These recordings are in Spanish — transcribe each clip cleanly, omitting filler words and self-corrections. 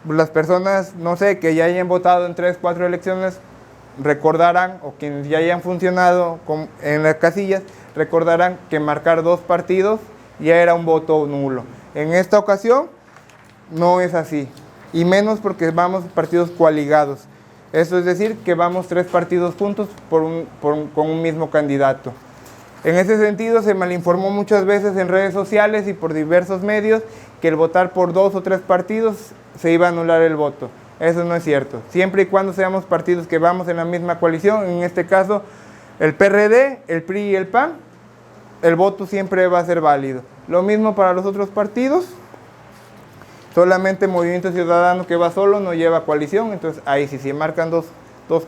las personas, no sé, que ya hayan votado en 3, 4 elecciones, recordarán, o quienes ya hayan funcionado en las casillas, recordarán que marcar 2 partidos ya era un voto nulo. En esta ocasión no es así, y menos porque vamos partidos coaligados. Eso es decir, que vamos 3 partidos juntos con un mismo candidato. En ese sentido, se malinformó muchas veces en redes sociales y por diversos medios que el votar por 2 o 3 partidos se iba a anular el voto. Eso no es cierto. Siempre y cuando seamos partidos que vamos en la misma coalición, en este caso el PRD, el PRI y el PAN, el voto siempre va a ser válido. Lo mismo para los otros partidos. Solamente Movimiento Ciudadano, que va solo, no lleva coalición. Entonces ahí sí se marcan dos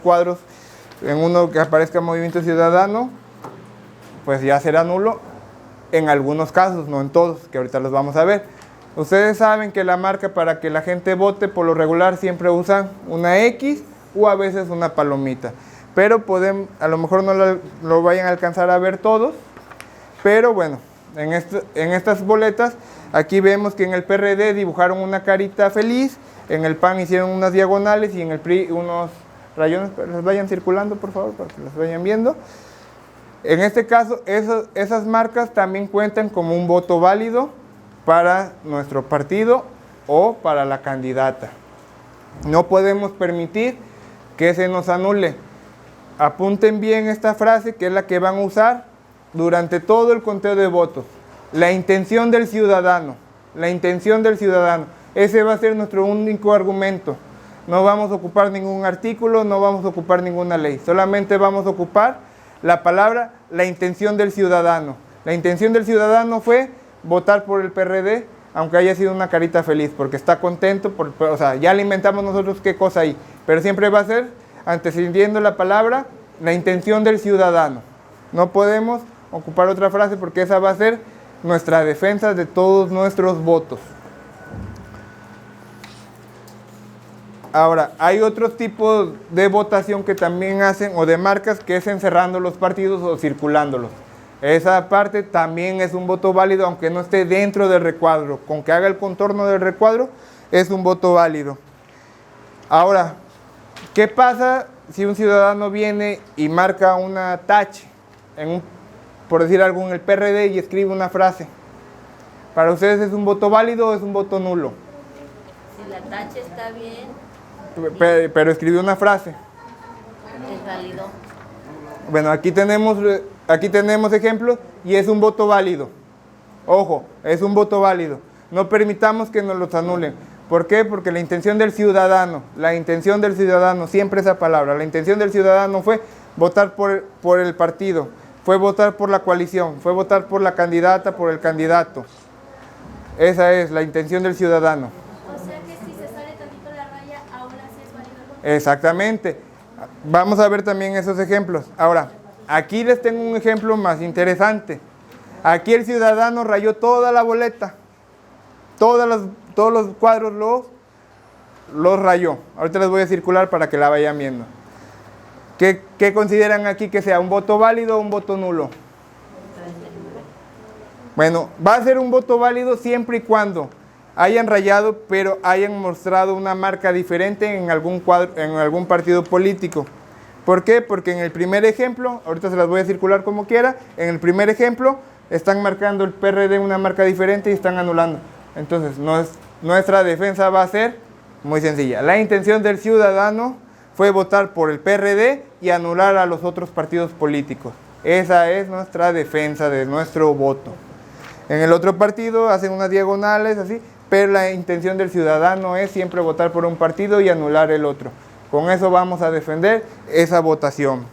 cuadros, en uno que aparezca Movimiento Ciudadano, pues ya será nulo en algunos casos, no en todos, que ahorita los vamos a ver. Ustedes saben que la marca para que la gente vote, por lo regular siempre usan una X o a veces una palomita. Pero a lo mejor no lo vayan a alcanzar a ver todos, pero bueno, en estas boletas, aquí vemos que en el PRD dibujaron una carita feliz, en el PAN hicieron unas diagonales y en el PRI unos rayones. Las vayan circulando, por favor, para que las vayan viendo. En este caso, esas marcas también cuentan como un voto válido para nuestro partido o para la candidata. No podemos permitir que se nos anule. Apunten bien esta frase, que es la que van a usar durante todo el conteo de votos. La intención del ciudadano. La intención del ciudadano. Ese va a ser nuestro único argumento. No vamos a ocupar ningún artículo, no vamos a ocupar ninguna ley. Solamente vamos a ocupar la palabra, la intención del ciudadano. La intención del ciudadano fue votar por el PRD, aunque haya sido una carita feliz, porque está contento, o sea, ya le inventamos nosotros qué cosa hay, pero siempre va a ser, antecediendo la palabra, la intención del ciudadano. No podemos ocupar otra frase porque esa va a ser nuestra defensa de todos nuestros votos. Ahora, hay otros tipos de votación que también hacen, o de marcas, que es encerrando los partidos o circulándolos. Esa parte también es un voto válido, aunque no esté dentro del recuadro. Con que haga el contorno del recuadro, es un voto válido. Ahora, ¿qué pasa si un ciudadano viene y marca una tache, por decir algo, en el PRD y escribe una frase? ¿Para ustedes es un voto válido o es un voto nulo? Si la tache está bien, pero escribió una frase. es válido. Bueno, aquí tenemos ejemplos y es un voto válido. Ojo, es un voto válido. No permitamos que nos los anulen. ¿Por qué? Porque la intención del ciudadano, siempre esa palabra, la intención del ciudadano fue votar por el partido, fue votar por la coalición, fue votar por la candidata, por el candidato. Esa es la intención del ciudadano. O sea que si se sale tantito la raya, ahora sí es válido el voto. Exactamente. Vamos a ver también esos ejemplos. Ahora, aquí les tengo un ejemplo más interesante. Aquí el ciudadano rayó toda la boleta. Todos los cuadros los rayó. Ahorita les voy a circular para que la vayan viendo. ¿Qué consideran aquí que sea? ¿Un voto válido o un voto nulo? Bueno, va a ser un voto válido siempre y cuando hayan rayado, pero hayan mostrado una marca diferente en algún partido político. ¿Por qué? Porque en el primer ejemplo, ahorita se las voy a circular como quiera, en el primer ejemplo están marcando el PRD una marca diferente y están anulando. Entonces, nuestra defensa va a ser muy sencilla. La intención del ciudadano fue votar por el PRD y anular a los otros partidos políticos. Esa es nuestra defensa de nuestro voto. En el otro partido hacen unas diagonales así, pero la intención del ciudadano es siempre votar por un partido y anular el otro. Con eso vamos a defender esa votación.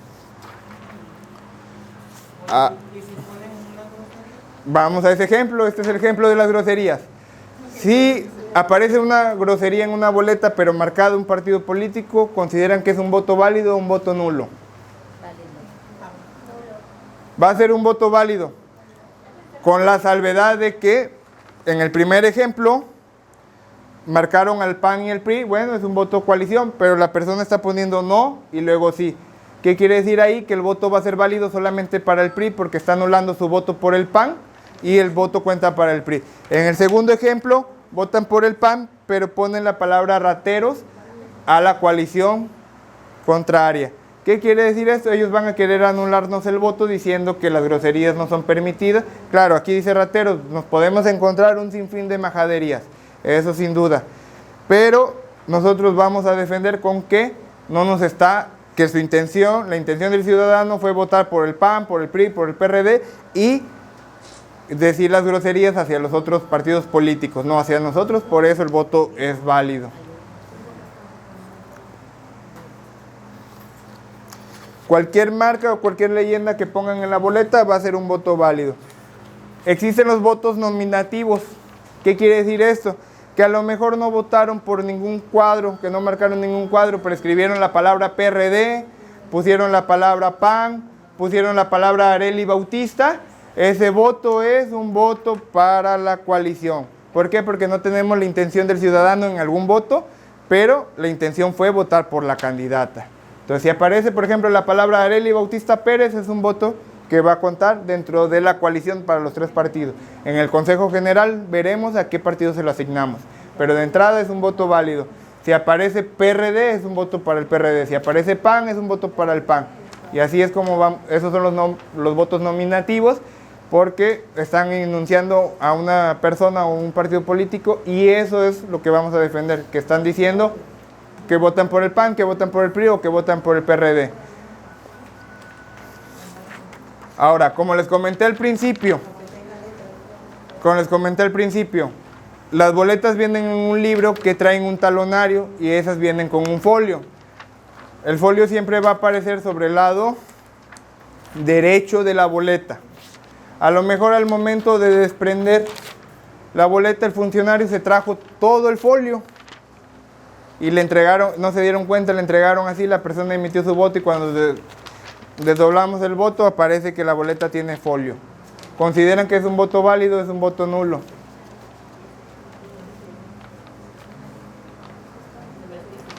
Vamos a ese ejemplo. Este es el ejemplo de las groserías. Si aparece una grosería en una boleta, pero marcado un partido político, ¿consideran que es un voto válido o un voto nulo? Va a ser un voto válido, con la salvedad de que en el primer ejemplo marcaron al PAN y el PRI. Bueno, es un voto coalición, pero la persona está poniendo no y luego sí. ¿Qué quiere decir ahí? Que el voto va a ser válido solamente para el PRI porque está anulando su voto por el PAN y el voto cuenta para el PRI. En el segundo ejemplo votan por el PAN, pero ponen la palabra rateros a la coalición contraria. ¿Qué quiere decir esto? Ellos van a querer anularnos el voto diciendo que las groserías no son permitidas. Claro, aquí dice rateros, nos podemos encontrar un sinfín de majaderías, eso sin duda. Pero nosotros vamos a defender con que no nos está, que su intención, la intención del ciudadano fue votar por el PAN, por el PRI, por el PRD y decir las groserías hacia los otros partidos políticos, no hacia nosotros, por eso el voto es válido. Cualquier marca o cualquier leyenda que pongan en la boleta va a ser un voto válido. Existen los votos nominativos. ¿Qué quiere decir esto? Que a lo mejor no votaron por ningún cuadro, que no marcaron ningún cuadro, pero escribieron la palabra PRD, pusieron la palabra PAN, pusieron la palabra Arely Bautista. Ese voto es un voto para la coalición. ¿Por qué? Porque no tenemos la intención del ciudadano en algún voto, pero la intención fue votar por la candidata. Entonces, si aparece, por ejemplo, la palabra Arely Bautista Pérez, es un voto que va a contar dentro de la coalición para los tres partidos. En el Consejo General veremos a qué partido se lo asignamos, pero de entrada es un voto válido. Si aparece PRD, es un voto para el PRD. Si aparece PAN, es un voto para el PAN. Y así es como van, esos son los votos nominativos, porque están enunciando a una persona o un partido político, y eso es lo que vamos a defender, que están diciendo que votan por el PAN, que votan por el PRI o que votan por el PRD. Ahora, como les comenté al principio, las boletas vienen en un libro que traen un talonario y esas vienen con un folio. El folio siempre va a aparecer sobre el lado derecho de la boleta. A lo mejor al momento de desprender la boleta, el funcionario se trajo todo el folio y le entregaron, no se dieron cuenta, le entregaron así, la persona emitió su voto y cuando desdoblamos el voto aparece que la boleta tiene folio. ¿Consideran que es un voto válido o es un voto nulo?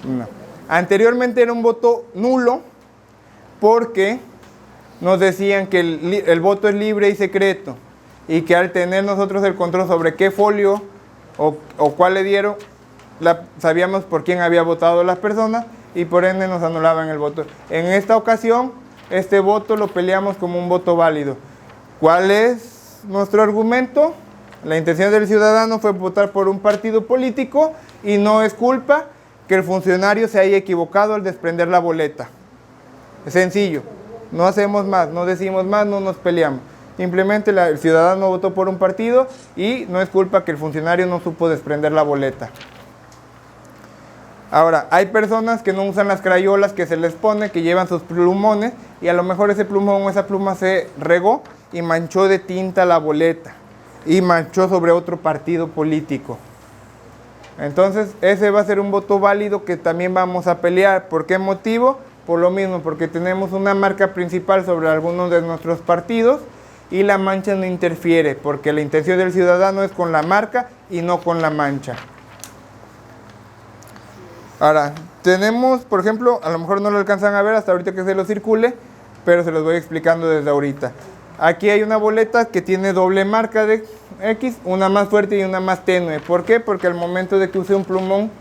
No. Anteriormente era un voto nulo porque nos decían que el voto es libre y secreto y que al tener nosotros el control sobre qué folio o cuál le dieron, sabíamos por quién había votado las personas y por ende nos anulaban el voto. En esta ocasión, este voto lo peleamos como un voto válido. ¿Cuál es nuestro argumento? La intención del ciudadano fue votar por un partido político y no es culpa que el funcionario se haya equivocado al desprender la boleta. Es sencillo, no hacemos más, no decimos más, no nos peleamos. Simplemente el ciudadano votó por un partido y no es culpa que el funcionario no supo desprender la boleta. Ahora, hay personas que no usan las crayolas que se les pone, que llevan sus plumones y a lo mejor ese plumón o esa pluma se regó y manchó de tinta la boleta y manchó sobre otro partido político. Entonces, ese va a ser un voto válido que también vamos a pelear. ¿Por qué motivo? Por lo mismo, porque tenemos una marca principal sobre algunos de nuestros partidos y la mancha no interfiere, porque la intención del ciudadano es con la marca y no con la mancha. Ahora, tenemos, por ejemplo, a lo mejor no lo alcanzan a ver hasta ahorita que se lo circule, pero se los voy explicando desde ahorita. Aquí hay una boleta que tiene doble marca de X, una más fuerte y una más tenue. ¿Por qué? Porque al momento de que usé un plumón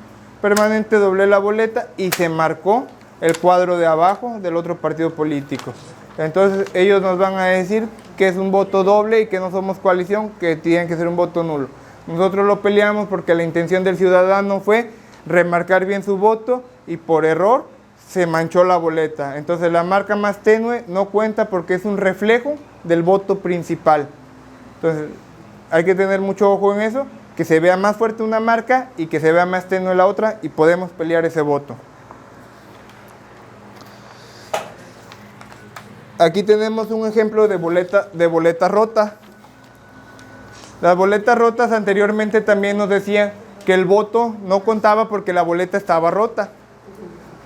permanente doblé la boleta y se marcó el cuadro de abajo del otro partido político. Entonces ellos nos van a decir que es un voto doble y que no somos coalición, que tiene que ser un voto nulo. Nosotros lo peleamos porque la intención del ciudadano fue remarcar bien su voto y por error se manchó la boleta. Entonces la marca más tenue no cuenta porque es un reflejo del voto principal. Entonces hay que tener mucho ojo en eso, que se vea más fuerte una marca y que se vea más tenue la otra y podemos pelear ese voto. Aquí tenemos un ejemplo de boleta rota. Las boletas rotas anteriormente también nos decían que el voto no contaba porque la boleta estaba rota.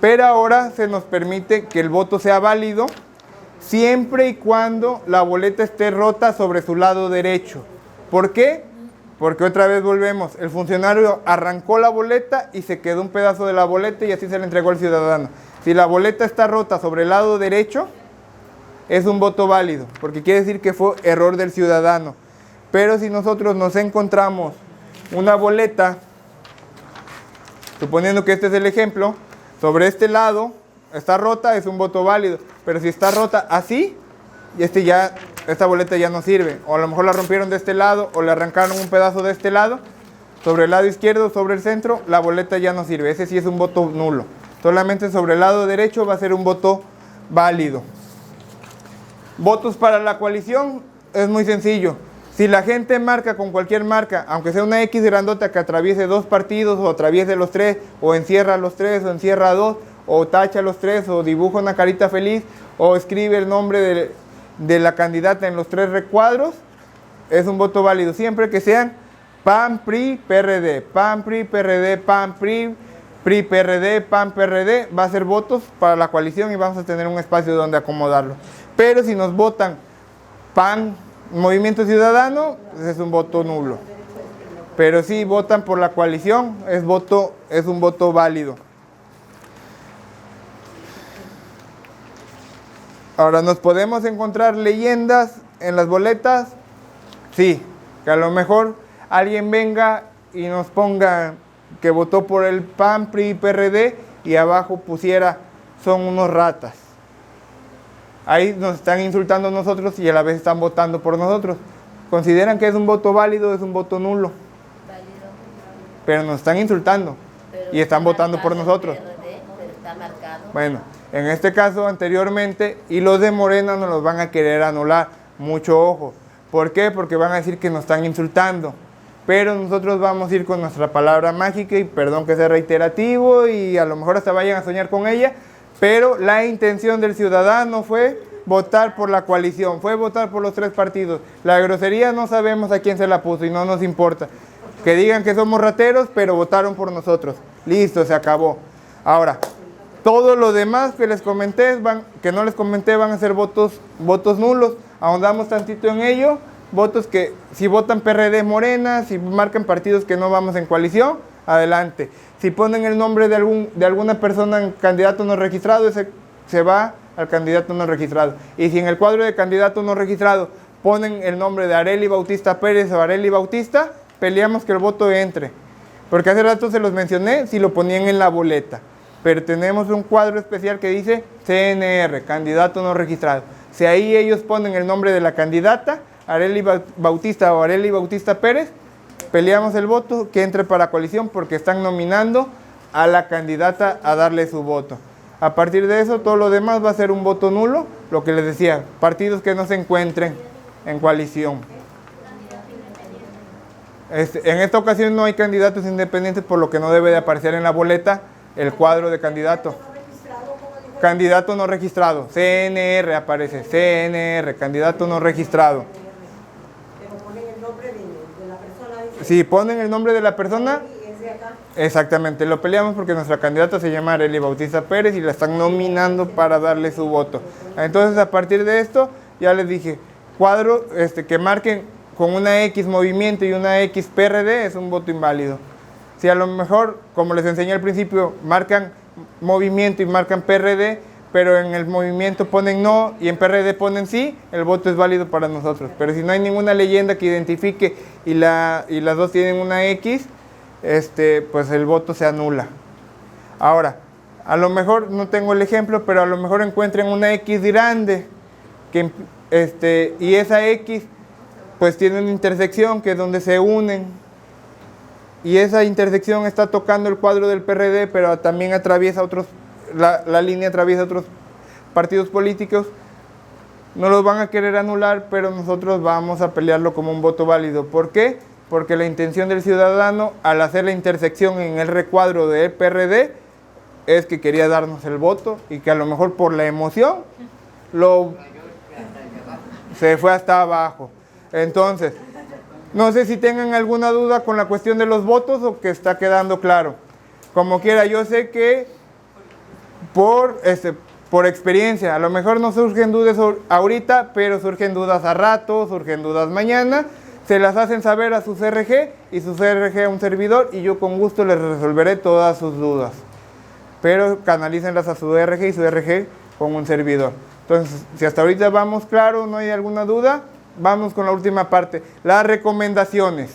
Pero ahora se nos permite que el voto sea válido siempre y cuando la boleta esté rota sobre su lado derecho. ¿Por qué? Porque otra vez volvemos, el funcionario arrancó la boleta y se quedó un pedazo de la boleta y así se le entregó al ciudadano. Si la boleta está rota sobre el lado derecho, es un voto válido, porque quiere decir que fue error del ciudadano. Pero si nosotros nos encontramos una boleta, suponiendo que este es el ejemplo, sobre este lado está rota, es un voto válido, pero si está rota así, y esta boleta ya no sirve, o a lo mejor la rompieron de este lado, o le arrancaron un pedazo de este lado, sobre el lado izquierdo, sobre el centro, la boleta ya no sirve, ese sí es un voto nulo. Solamente sobre el lado derecho va a ser un voto válido. Votos para la coalición es muy sencillo. Si la gente marca con cualquier marca, aunque sea una X grandota que atraviese dos partidos, o atraviese los tres, o encierra los tres, o encierra dos, o tacha los tres, o dibuja una carita feliz, o escribe el nombre de la candidata en los tres recuadros, es un voto válido, siempre que sean PAN, PRI, PRD, PAN, PRI, PRD, PAN, PRI, PRI, PRD, PAN, PRD, va a ser votos para la coalición y vamos a tener un espacio donde acomodarlo. Pero si nos votan PAN, Movimiento Ciudadano, es un voto nulo. Pero si votan por la coalición, es un voto válido. Ahora, ¿nos podemos encontrar leyendas en las boletas? Sí, que a lo mejor alguien venga y nos ponga que votó por el PAN, PRI, PRD y abajo pusiera son unos ratas. Ahí nos están insultando a nosotros y a la vez están votando por nosotros. ¿Consideran que es un voto válido o es un voto nulo? Válido. Pero nos están insultando y están votando por nosotros. PRD, pero está marcado. Bueno, en este caso anteriormente, y los de Morena nos los van a querer anular. Mucho ojo. ¿Por qué? Porque van a decir que nos están insultando. Pero nosotros vamos a ir con nuestra palabra mágica, y perdón que sea reiterativo, y a lo mejor hasta vayan a soñar con ella, pero la intención del ciudadano fue votar por la coalición, fue votar por los tres partidos. La grosería no sabemos a quién se la puso y no nos importa. Que digan que somos rateros, pero votaron por nosotros. Listo, se acabó. Ahora, todo lo demás que les comenté, que no les comenté, van a ser votos nulos. Ahondamos tantito en ello. Votos que si votan PRD, Morena, si marcan partidos que no vamos en coalición, adelante. Si ponen el nombre de alguna persona en candidato no registrado, ese se va al candidato no registrado. Y si en el cuadro de candidato no registrado ponen el nombre de Arely Bautista Pérez o Arely Bautista, peleamos que el voto entre. Porque hace rato se los mencioné, si lo ponían en la boleta. Pero tenemos un cuadro especial que dice CNR, candidato no registrado. Si ahí ellos ponen el nombre de la candidata, Arely Bautista o Arely Bautista Pérez, peleamos el voto que entre para coalición porque están nominando a la candidata a darle su voto. A partir de eso, todo lo demás va a ser un voto nulo, lo que les decía, partidos que no se encuentren en coalición. En esta ocasión no hay candidatos independientes, por lo que no debe de aparecer en la boleta el cuadro de candidato. Candidato no registrado, CNR aparece, CNR, candidato no registrado. Si ponen el nombre de la persona, exactamente, lo peleamos porque nuestra candidata se llama Arely Bautista Pérez y la están nominando para darle su voto. Entonces, a partir de esto, ya les dije, cuadro que marquen con una X movimiento y una X PRD es un voto inválido. Si a lo mejor, como les enseñé al principio, marcan movimiento y marcan PRD, pero en el movimiento ponen no y en PRD ponen sí, el voto es válido para nosotros. Pero si no hay ninguna leyenda que identifique y las dos tienen una X, pues el voto se anula. Ahora, a lo mejor, no tengo el ejemplo, pero a lo mejor encuentren una X grande, y esa X pues tiene una intersección que es donde se unen, y esa intersección está tocando el cuadro del PRD, pero también atraviesa la línea atraviesa otros partidos políticos. No los van a querer anular, pero nosotros vamos a pelearlo como un voto válido. ¿Por qué? Porque la intención del ciudadano al hacer la intersección en el recuadro del PRD es que quería darnos el voto y que a lo mejor por la emoción se fue hasta abajo. Entonces, no sé si tengan alguna duda con la cuestión de los votos o que está quedando claro. Como quiera, yo sé que por experiencia, a lo mejor no surgen dudas ahorita, pero surgen dudas a rato, surgen dudas mañana, se las hacen saber a su CRG y su CRG a un servidor y yo con gusto les resolveré todas sus dudas. Pero canalícenlas a su RG y su RG con un servidor. Entonces, si hasta ahorita vamos claro, no hay alguna duda, vamos con la última parte, las recomendaciones.